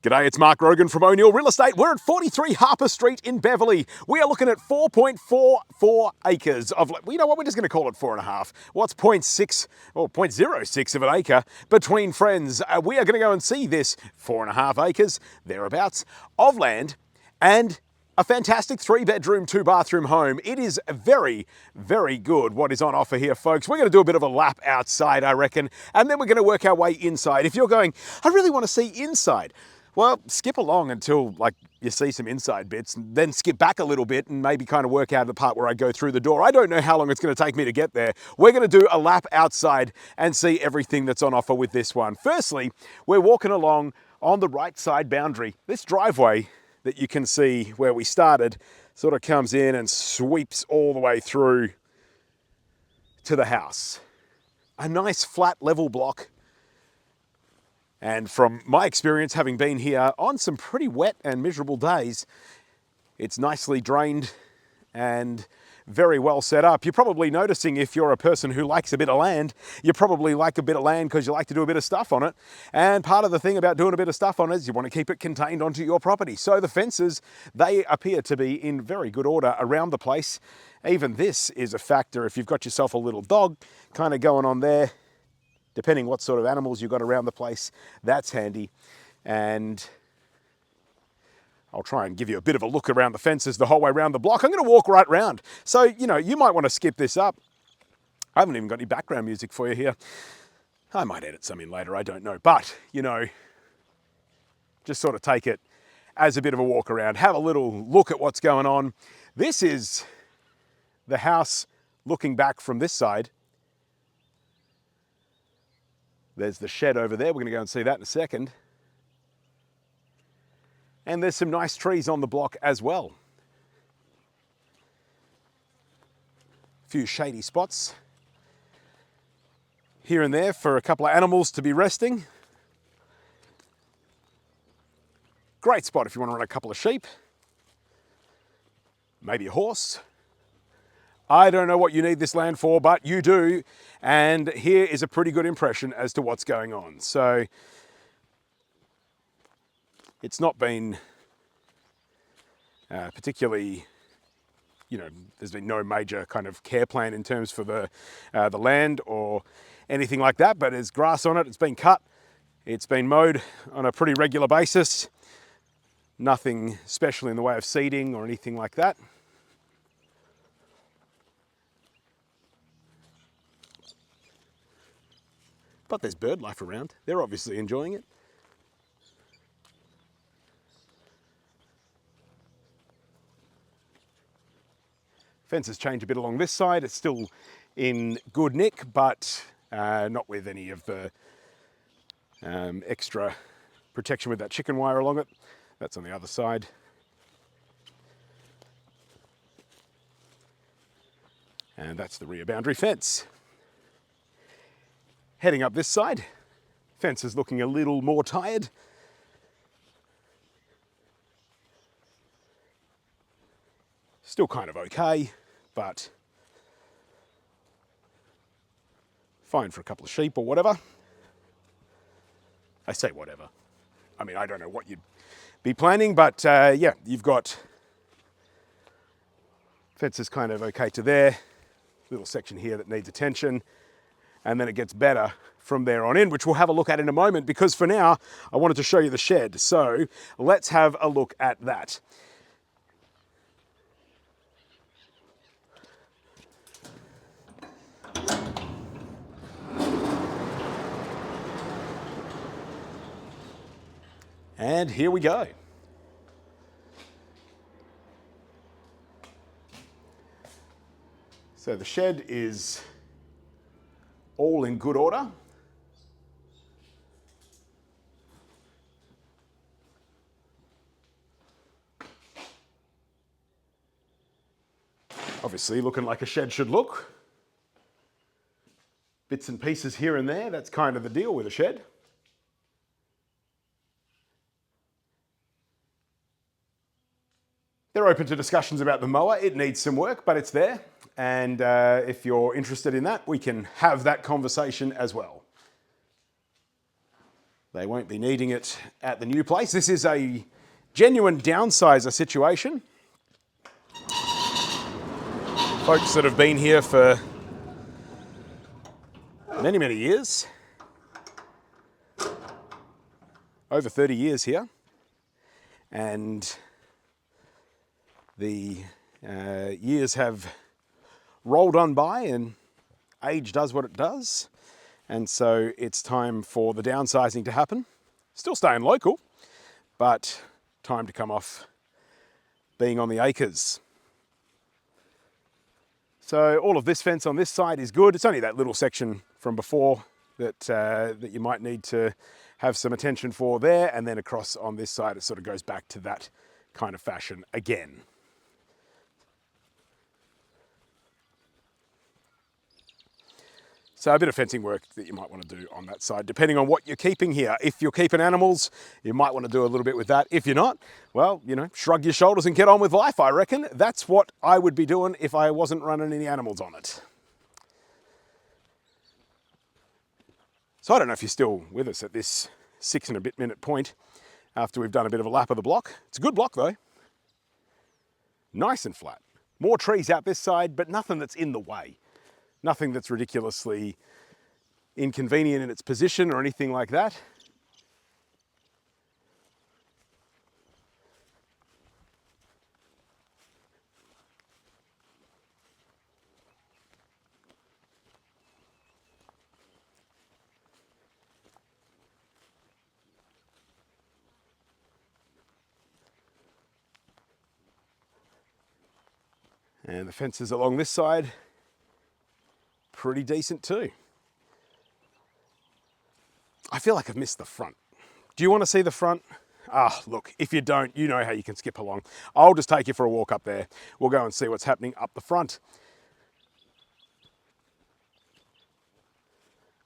G'day, it's Mark Grogan from O'Neill Real Estate. We're at 43 Harper Street in Beverley. We are looking at 4.44 acres of, you know what, we're just going to call it 4.5. What's 0.6 or 0.06 of an acre between friends? We are going to go and see this 4.5 acres, thereabouts, of land and a fantastic 3-bedroom, 2-bathroom home. It is very, very good what is on offer here, folks. We're going to do a bit of a lap outside, I reckon, and then we're going to work our way inside. If you're going, I really want to see inside, well, skip along until you see some inside bits, and then skip back a little bit and maybe kind of work out the part where I go through the door. I don't know how long it's going to take me to get there. We're going to do a lap outside and see everything that's on offer with this one. Firstly, we're walking along on the right side boundary. This driveway that you can see where we started sort of comes in and sweeps all the way through to the house. A nice flat level block. And from my experience, having been here on some pretty wet and miserable days, it's nicely drained and very well set up. You're probably noticing, if you're a person who likes a bit of land, you probably like a bit of land because you like to do a bit of stuff on it. And part of the thing about doing a bit of stuff on it is you want to keep it contained onto your property. So the fences, they appear to be in very good order around the place. Even this is a factor if you've got yourself a little dog kind of going on there. Depending what sort of animals you've got around the place, that's handy. And I'll try and give you a bit of a look around the fences the whole way around the block. I'm going to walk right round. So, you might want to skip this up. I haven't even got any background music for you here. I might edit some in later, I don't know. But, just sort of take it as a bit of a walk around. Have a little look at what's going on. This is the house looking back from this side. There's the shed over there. We're going to go and see that in a second. And there's some nice trees on the block as well. A few shady spots here and there for a couple of animals to be resting. Great spot if you want to run a couple of sheep. Maybe a horse. I don't know what you need this land for, but you do. And here is a pretty good impression as to what's going on. So it's not been particularly, there's been no major kind of care plan in terms for the land or anything like that, but there's grass on it. It's been cut. It's been mowed on a pretty regular basis. Nothing special in the way of seeding or anything like that. But there's bird life around. They're obviously enjoying it. Fences change a bit along this side. It's still in good nick, but not with any of the extra protection with that chicken wire along it. That's on the other side. And that's the rear boundary fence. Heading up this side, fence is looking a little more tired. Still kind of okay, but fine for a couple of sheep or whatever. I say whatever. I mean, I don't know what you'd be planning, but yeah, you've got fences kind of okay to there. Little section here that needs attention. And then it gets better from there on in, which we'll have a look at in a moment, because for now, I wanted to show you the shed. So let's have a look at that. And here we go. So the shed is all in good order. Obviously looking like a shed should look. Bits and pieces here and there, that's kind of the deal with a shed. They're open to discussions about the mower. It needs some work, but it's there. And if you're interested in that, we can have that conversation as well. They won't be needing it at the new place. This is a genuine downsizer situation. Folks that have been here for many, many years. Over 30 years here. And the years have rolled on by and age does what it does. And so it's time for the downsizing to happen. Still staying local, but time to come off being on the acres. So all of this fence on this side is good. It's only that little section from before that you might need to have some attention for there. And then across on this side, it sort of goes back to that kind of fashion again. So a bit of fencing work that you might want to do on that side, depending on what you're keeping here. If you're keeping animals, you might want to do a little bit with that. If you're not, well, you know, shrug your shoulders and get on with life, I reckon. That's what I would be doing if I wasn't running any animals on it. So I don't know if you're still with us at this 6 and a bit minute point after we've done a bit of a lap of the block. It's a good block though. Nice and flat. More trees out this side, but nothing that's in the way. Nothing that's ridiculously inconvenient in its position or anything like that. And the fences along this side, pretty decent too. I feel like I've missed the front. Do you want to see the front? Ah, look, if you don't, you know how you can skip along. I'll just take you for a walk up there. We'll go and see what's happening up the front.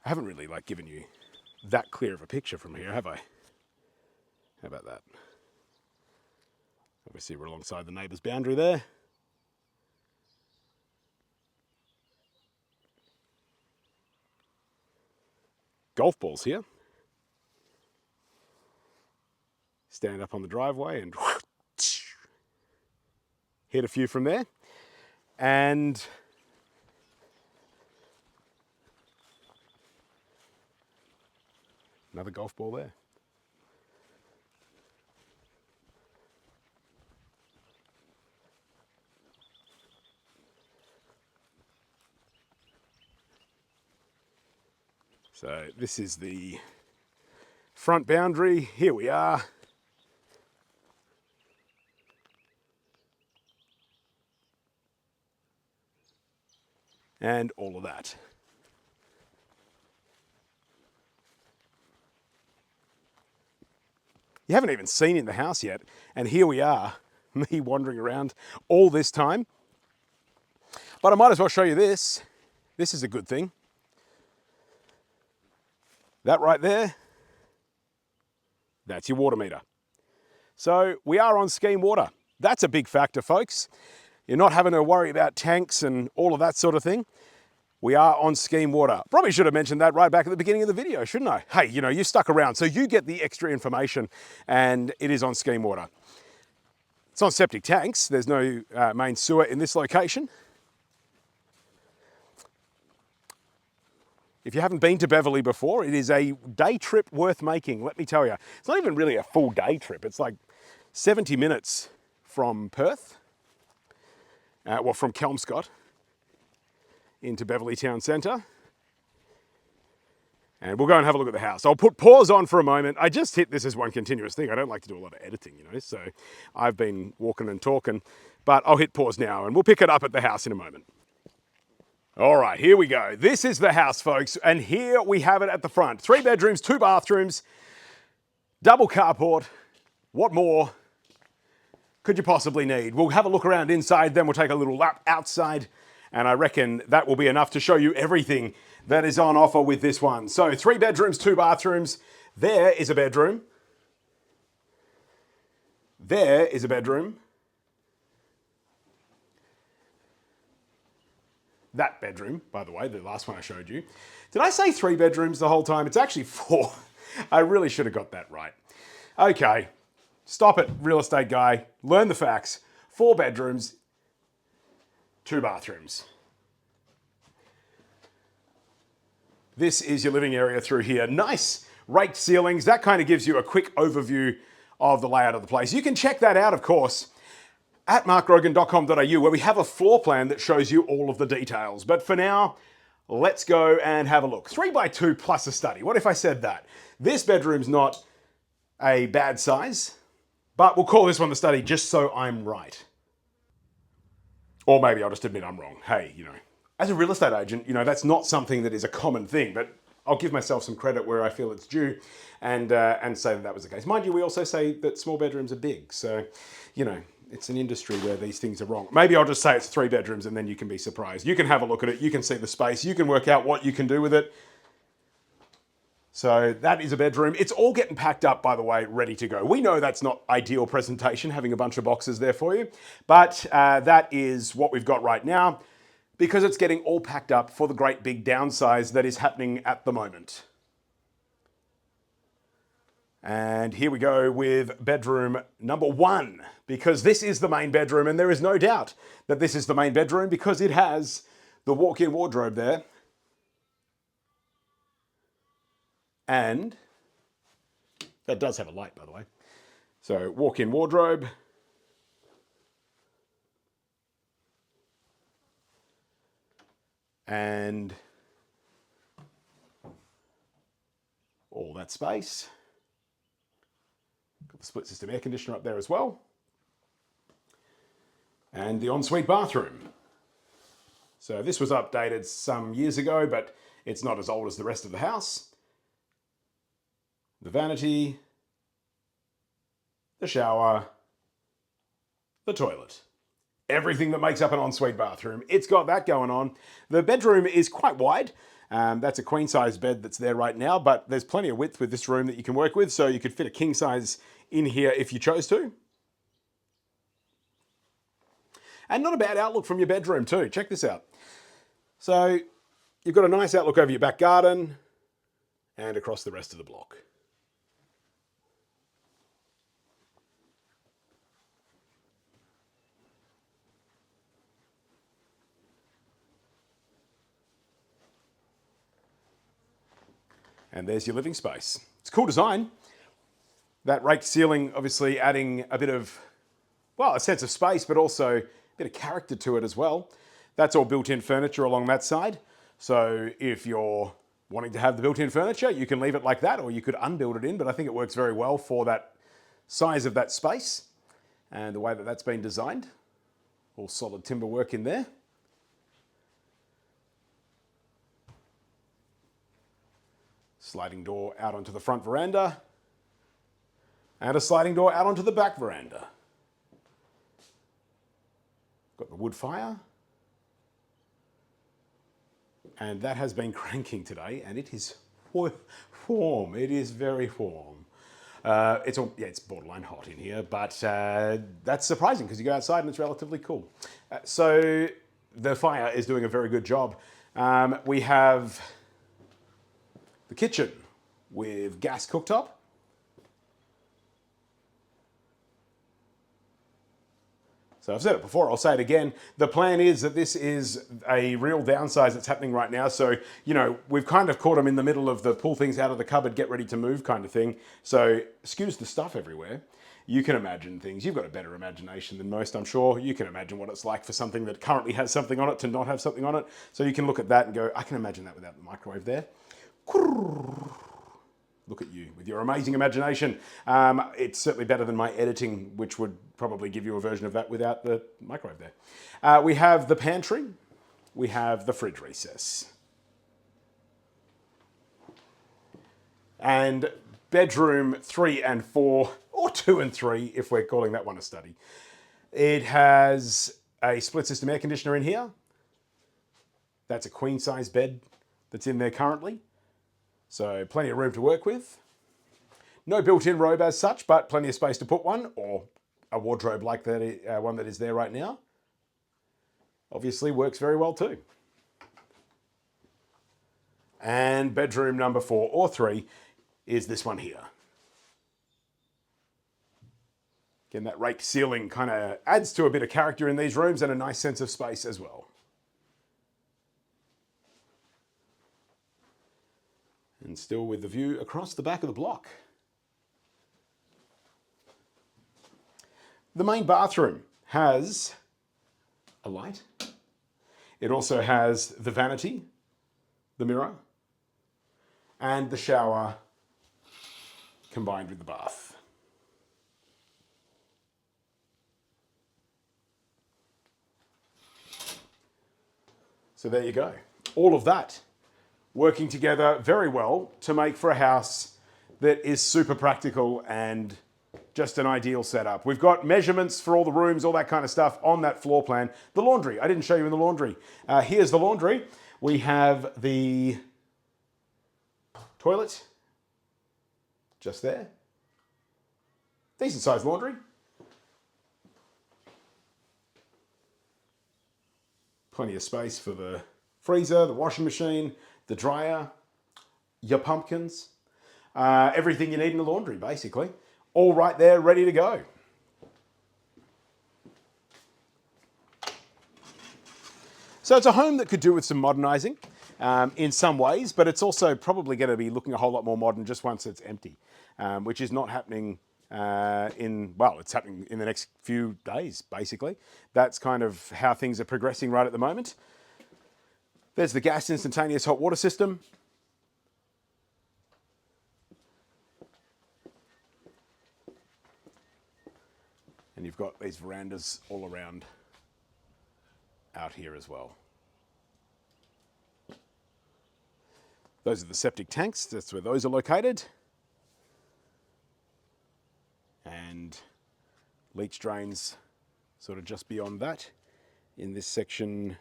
I haven't really given you that clear of a picture from here, have I? How about that? Obviously we're alongside the neighbour's boundary there. Golf balls here. Stand up on the driveway and hit a few from there. And another golf ball there. So this is the front boundary. Here we are. And all of that. You haven't even seen in the house yet, and here we are, me wandering around all this time. But I might as well show you this. This is a good thing. That right there, that's your water meter. So we are on scheme water. That's a big factor, folks. You're not having to worry about tanks and all of that sort of thing. We are on scheme water. Probably should have mentioned that right back at the beginning of the video, shouldn't I? Hey, you know, you stuck around, so you get the extra information, and it is on scheme water. It's on septic tanks. There's no main sewer in this location. If you haven't been to Beverley before, it is a day trip worth making, let me tell you. It's not even really a full day trip. It's like 70 minutes from Perth, from Kelmscott into Beverley Town Centre. And we'll go and have a look at the house. I'll put pause on for a moment. I just hit this as one continuous thing. I don't like to do a lot of editing, you know, so I've been walking and talking, but I'll hit pause now and we'll pick it up at the house in a moment. All right, here we go. This is the house, folks, and here we have it at the front. 3 bedrooms, 2 bathrooms, double carport. What more could you possibly need? We'll have a look around inside, then we'll take a little lap outside, and I reckon that will be enough to show you everything that is on offer with this one. So 3 bedrooms, 2 bathrooms. There is a bedroom. There is a bedroom. That bedroom, by the way, the last one I showed you. Did I say 3 bedrooms the whole time? It's actually 4. I really should have got that right. Okay, stop it, real estate guy. Learn the facts. 4 bedrooms, 2 bathrooms. This is your living area through here. Nice raked ceilings. That kind of gives you a quick overview of the layout of the place. You can check that out, of course, at markgrogan.com.au, where we have a floor plan that shows you all of the details. But for now, let's go and have a look. 3x2 plus a study. What if I said that? This bedroom's not a bad size, but we'll call this one the study just so I'm right. Or maybe I'll just admit I'm wrong. Hey, as a real estate agent, that's not something that is a common thing, but I'll give myself some credit where I feel it's due and say that was the case. Mind you, we also say that small bedrooms are big. So, it's an industry where these things are wrong. Maybe I'll just say it's 3 bedrooms and then you can be surprised. You can have a look at it. You can see the space. You can work out what you can do with it. So that is a bedroom. It's all getting packed up, by the way, ready to go. We know that's not ideal presentation, having a bunch of boxes there for you, but that is what we've got right now because it's getting all packed up for the great big downsize that is happening at the moment. And here we go with bedroom number 1, because this is the main bedroom, and there is no doubt that this is the main bedroom because it has the walk-in wardrobe there. And that does have a light, by the way. So walk-in wardrobe. And all that space. Got the split system air conditioner up there as well. And the ensuite bathroom. So this was updated some years ago, but it's not as old as the rest of the house. The vanity, the shower, the toilet. Everything that makes up an ensuite bathroom. It's got that going on. The bedroom is quite wide. That's a queen size bed that's there right now, but there's plenty of width with this room that you can work with, so you could fit a king size in here if you chose to. And not a bad outlook from your bedroom too. Check this out. So you've got a nice outlook over your back garden and across the rest of the block. And there's your living space. It's a cool design. That raked ceiling obviously adding a bit of, well, a sense of space, but also a bit of character to it as well. That's all built-in furniture along that side. So if you're wanting to have the built-in furniture, you can leave it like that, or you could unbuild it in, but I think it works very well for that size of that space and the way that that's been designed. All solid timber work in there. Sliding door out onto the front veranda. And a sliding door out onto the back veranda. Got the wood fire. And that has been cranking today, and it is warm. It is very warm. It's borderline hot in here, but that's surprising because you go outside and it's relatively cool. So the fire is doing a very good job. We have the kitchen with gas cooktop. So I've said it before, I'll say it again. The plan is that this is a real downsize that's happening right now. So, we've kind of caught them in the middle of the pull things out of the cupboard, get ready to move kind of thing. So excuse the stuff everywhere. You can imagine things. You've got a better imagination than most, I'm sure. You can imagine what it's like for something that currently has something on it to not have something on it. So you can look at that and go, I can imagine that without the microwave there. Look at you with your amazing imagination. It's certainly better than my editing, which would probably give you a version of that without the microwave there. We have the pantry. We have the fridge recess. And bedroom 3 and 4, or 2 and 3, if we're calling that one a study. It has a split system air conditioner in here. That's a queen size bed that's in there currently. So plenty of room to work with. No built-in robe as such, but plenty of space to put one, or a wardrobe like that one that is there right now. Obviously works very well too. And bedroom number 4 or 3 is this one here. Again, that raked ceiling kind of adds to a bit of character in these rooms and a nice sense of space as well. And still with the view across the back of the block. The main bathroom has a light. It also has the vanity, the mirror, and the shower combined with the bath. So there you go. All of that working together very well to make for a house that is super practical and just an ideal setup. We've got measurements for all the rooms, all that kind of stuff on that floor plan. The laundry, I didn't show you in the laundry. Here's the laundry. We have the toilet just there. Decent sized laundry. Plenty of space for the freezer, the washing machine, the dryer, your pumpkins, everything you need in the laundry, basically. All right there, ready to go. So it's a home that could do with some modernising in some ways, but it's also probably going to be looking a whole lot more modern just once it's empty, which is not happening it's happening in the next few days, basically. That's kind of how things are progressing right at the moment. There's the gas instantaneous hot water system. And you've got these verandas all around out here as well. Those are the septic tanks. That's where those are located. And leach drains sort of just beyond that in this section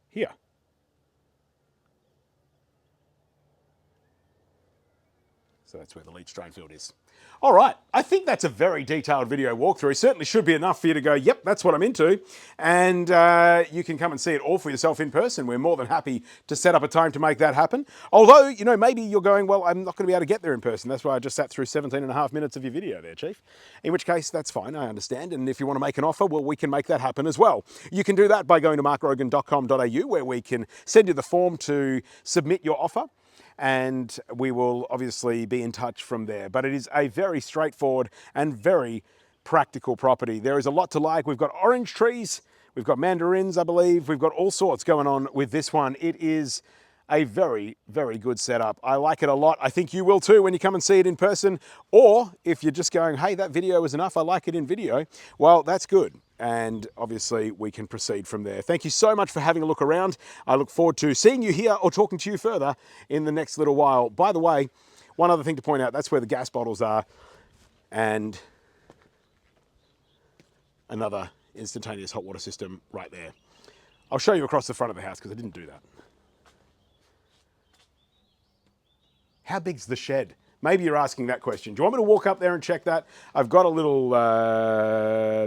here. So that's where the leach drain field is. All right, I think that's a very detailed video walkthrough. Certainly should be enough for you to go, yep, that's what I'm into. And you can come and see it all for yourself in person. We're more than happy to set up a time to make that happen. Although, you know, maybe you're going, well, I'm not going to be able to get there in person. That's why I just sat through 17 and a half minutes of your video there, Chief. In which case, that's fine, I understand. And if you want to make an offer, well, we can make that happen as well. You can do that by going to markgrogan.com.au, where we can send you the form to submit your offer. And we will obviously be in touch from there. But it is a very straightforward and very practical property. There is a lot to like. We've got orange trees, we've got mandarins, I believe. We've got all sorts going on with this one. It is a very, very good setup. I like it a lot. I think you will too when you come and see it in person. Or if you're just going, hey, that video was enough, I like it in video, well, that's good. And obviously we can proceed from there. Thank you so much for having a look around. I look forward to seeing you here or talking to you further in the next little while. By the way, one other thing to point out, that's where the gas bottles are, and another instantaneous hot water system right there. I'll show you across the front of the house because I didn't do that. How big's the shed? Maybe you're asking that question. Do you want me to walk up there and check that? I've got a little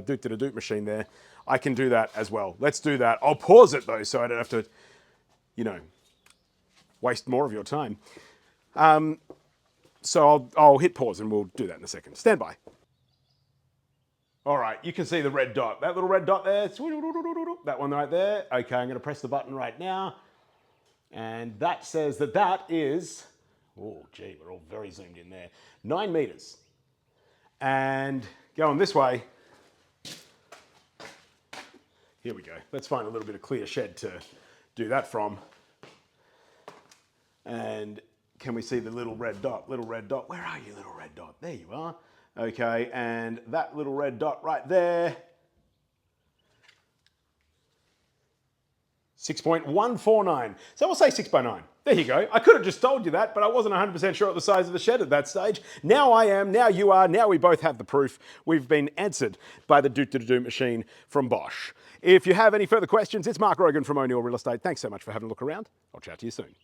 doot machine there. I can do that as well. Let's do that. I'll pause it though, so I don't have to, you know, waste more of your time. So I'll hit pause and we'll do that in a second. Stand by. All right, you can see the red dot. That little red dot there, that one right there. Okay, I'm gonna press the button right now. And that says that that is, oh, gee, we're all very zoomed in there. 9 meters. And going this way, here we go. Let's find a little bit of clear shed to do that from. And can we see the little red dot? Little red dot, where are you, little red dot? There you are. Okay, and that little red dot right there, 6.149. So we'll say 6 by 9. There you go. I could have just told you that, but I wasn't 100% sure of the size of the shed at that stage. Now I am, now you are, now we both have the proof. We've been answered by the doot machine from Bosch. If you have any further questions, it's Mark Grogan from O'Neill Real Estate. Thanks so much for having a look around. I'll chat to you soon.